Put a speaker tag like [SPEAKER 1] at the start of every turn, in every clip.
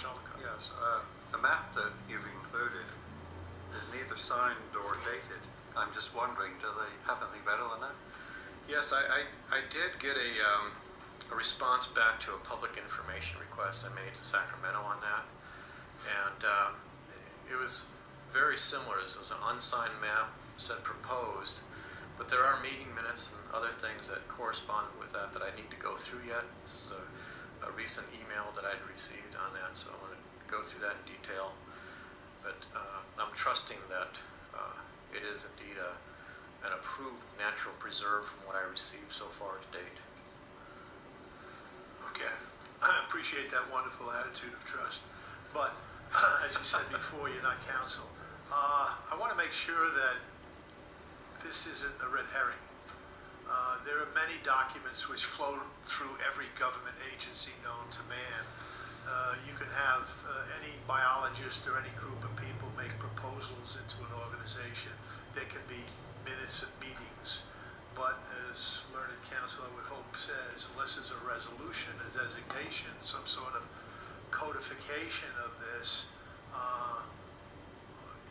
[SPEAKER 1] much on the code.
[SPEAKER 2] Yes, the map that you've included is neither signed or dated. I'm just wondering, do they have anything better than that?
[SPEAKER 3] Yes, I did get a response back to a public information request I made to Sacramento on that, and it was very similar. It was an unsigned map, said proposed, but there are meeting minutes and other things that corresponded with that I need to go through yet. This is a recent email that I'd received on that, so I'm going to go through that in detail. But I'm trusting that it is indeed an approved natural preserve from what I received so far to date.
[SPEAKER 1] Okay, I appreciate that wonderful attitude of trust, but as you said before, you're not counsel. I want to make sure that this isn't a red herring. There are many documents which flow through every government agency known to man. You can have any biologist or any group of people make proposals into an organization. There can be minutes of meetings, but as learned counsel I would hope says, unless there's a resolution, a designation, some sort of codification of this,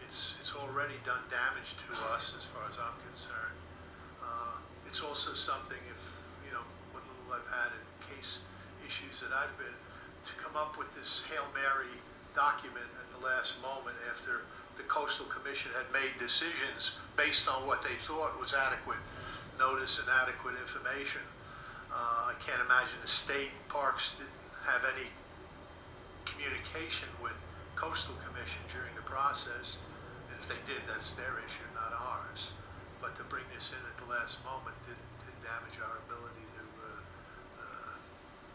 [SPEAKER 1] it's already done damage to us as far as I'm concerned. It's also something, if you know what little I've had in case issues that I've been, to come up with this Hail Mary document at the last moment after the Coastal Commission had made decisions based on what they thought was adequate notice and adequate information. I can't imagine the state parks didn't have any communication with Coastal Commission during the process. And if they did, that's their issue, not ours. But to bring this in at the last moment did damage our ability to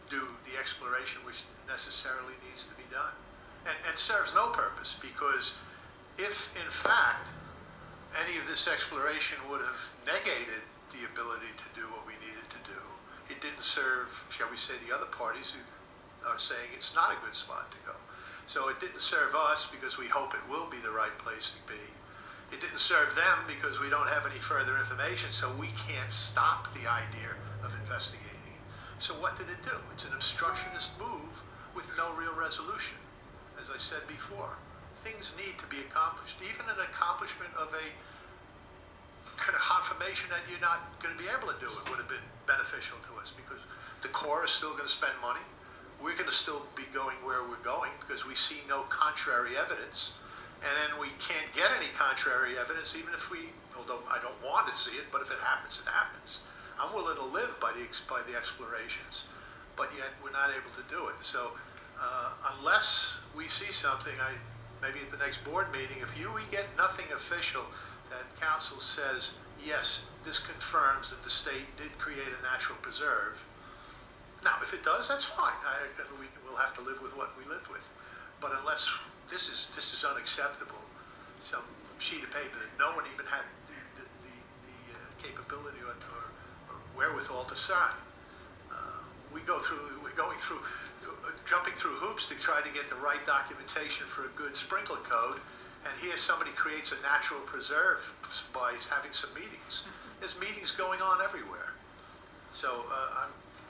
[SPEAKER 1] do the exploration which necessarily needs to be done. And serves no purpose, because if in fact any of this exploration would have negated the ability to do what we needed to do, it didn't serve, shall we say, the other parties who are saying it's not a good spot to go. So it didn't serve us because we hope it will be the right place to be. It didn't serve them because we don't have any further information, so we can't stop the idea of investigating it. So what did it do? It's an obstructionist move with no real resolution. As I said before, things need to be accomplished. Even an accomplishment of a kind of confirmation that you're not going to be able to do it would have been beneficial to us, because the Corps is still going to spend money. We're going to still be going where we're going because we see no contrary evidence. And then we can't get any contrary evidence, even if we, although I don't want to see it, but if it happens, it happens. I'm willing to live by the explorations, but yet we're not able to do it. So unless we see something, maybe at the next board meeting, if we get nothing official that council says, yes, this confirms that the state did create a natural preserve. Now, if it does, that's fine. We'll have to live with what we live with. But unless this is unacceptable, some sheet of paper that no one even had the capability or wherewithal to sign. Jumping through hoops to try to get the right documentation for a good sprinkler code, and here somebody creates a natural preserve by having some meetings. There's meetings going on everywhere. So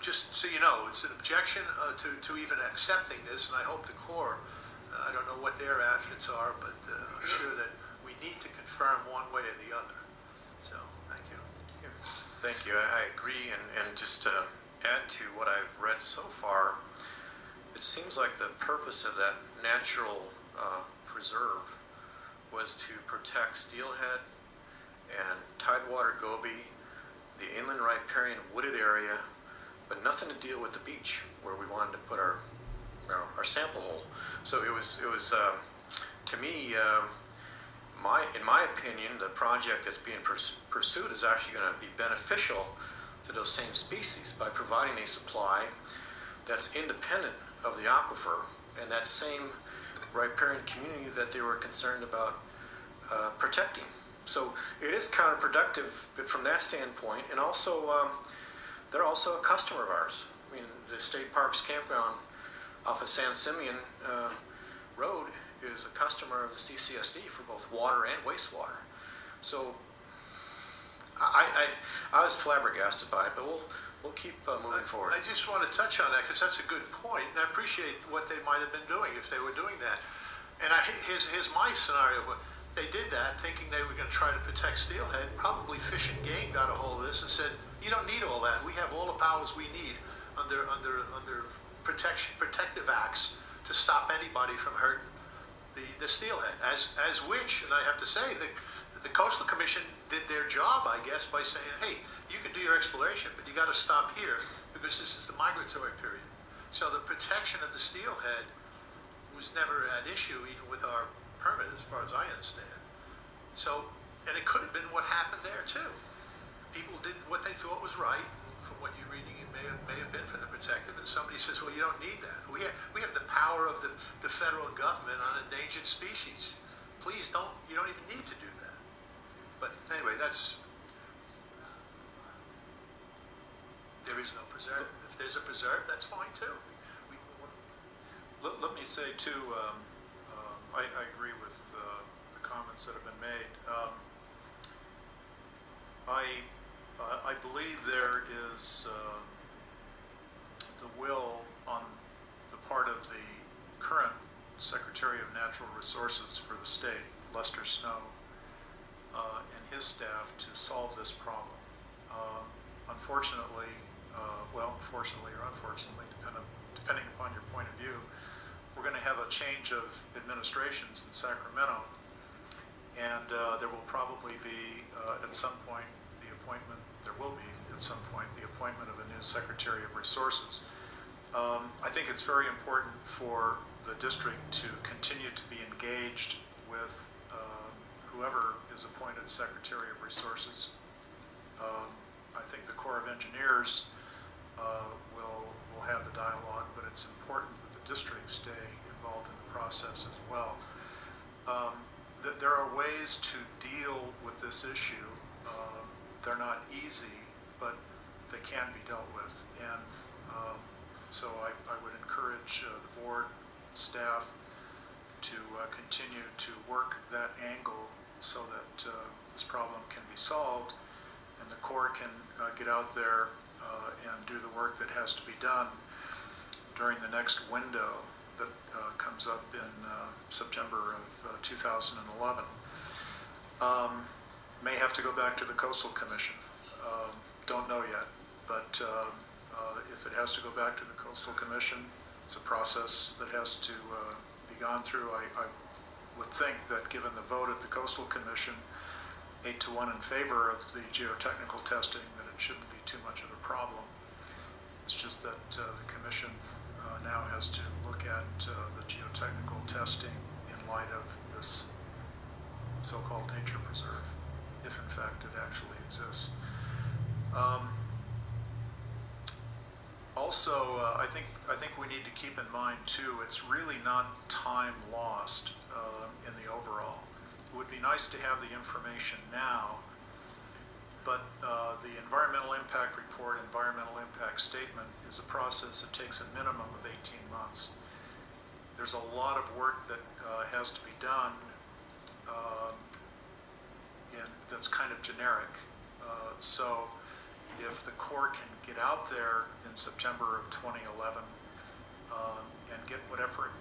[SPEAKER 1] just so you know, it's an objection to even accepting this, and I hope the Corps, I don't know what their actions are, but I'm sure that we need to confirm one way or the other. So, thank you.
[SPEAKER 3] Thank you. I agree, and just to add to what I've read so far, it seems like the purpose of that natural preserve was to protect steelhead and tidewater goby, the inland riparian wooded area, but nothing to deal with the beach where we wanted to put our sample hole. So it was to me, in my opinion, the project that's being pursued is actually going to be beneficial to those same species by providing a supply that's independent of the aquifer and that same riparian community that they were concerned about protecting. So it is counterproductive from that standpoint, and also they're also a customer of ours. I mean, the State Parks Campground off of San Simeon Road is a customer of the CCSD for both water and wastewater. So I was flabbergasted by it, but we'll keep moving forward.
[SPEAKER 1] I just want to touch on that because that's a good point, and I appreciate what they might have been doing if they were doing that. And here's my scenario. They did that thinking they were going to try to protect steelhead. Probably Fish and Game got a hold of this and said, "You don't need all that. We have all the powers we need under protective acts to stop anybody from hurting the steelhead." As which, and I have to say, the Coastal Commission did their job, I guess, by saying, "Hey, you can do your exploration, but you got to stop here because this is the migratory period." So the protection of the steelhead was never at issue, even with our permit, as far as I understand. So, and it could have been what happened there too. People did what they thought was right. From what you're reading, it may have been for the protective, and somebody says, "Well, you don't need that. We have the power of the federal government on endangered species. Please don't. You don't even need to do that." But anyway, there is no preserve. If there's a preserve, that's fine too.
[SPEAKER 4] Let me say too, I agree with the comments that have been made. I believe there is the will on the part of the current Secretary of Natural Resources for the state, Lester Snow, and his staff to solve this problem. Unfortunately, fortunately or unfortunately, depending upon your point of view, we're going to have a change of administrations in Sacramento, and there will probably be at some point the appointment of a new Secretary of Resources. I think it's very important for the district to continue to be engaged with whoever is appointed Secretary of Resources. I think the Corps of Engineers will have the dialogue, but it's important that the district stay involved in the process as well. There are ways to deal with this issue. They're not easy, but they can be dealt with. And so I would encourage the board, staff, to continue to work that angle so that this problem can be solved, and the Corps can get out there and do the work that has to be done during the next window that comes up in September of 2011. May have to go back to the Coastal Commission. Don't know yet, but if it has to go back to the Coastal Commission, it's a process that has to be gone through. I would think that given the vote at the Coastal Commission, 8-1 in favor of the geotechnical testing, that it shouldn't be too much of a problem. It's just that the Commission now has to look at the geotechnical testing in light of this so-called nature preserve, if in fact it actually exists. Also, I think we need to keep in mind too, it's really not time lost in the overall. It would be nice to have the information now, but the environmental impact report, environmental impact statement is a process that takes a minimum of 18 months. There's a lot of work that has to be done and that's kind of generic. So if the Corps can get out there in September of 2011 and get whatever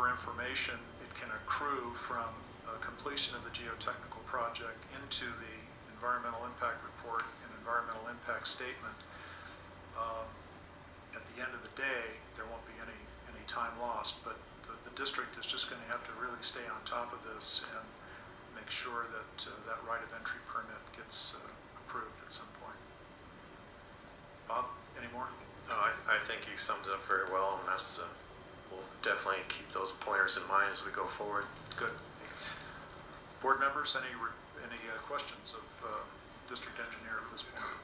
[SPEAKER 4] information it can accrue from completion of the geotechnical project into the environmental impact report and environmental impact statement, at the end of the day, there won't be any time lost. But the district is just going to have to really stay on top of this and make sure that that right of entry permit gets approved at some point. Bob, any more?
[SPEAKER 3] No, I think you summed it up very well, and we'll definitely keep those pointers in mind as we go forward.
[SPEAKER 4] Good. Board members, any questions of district engineer at this point?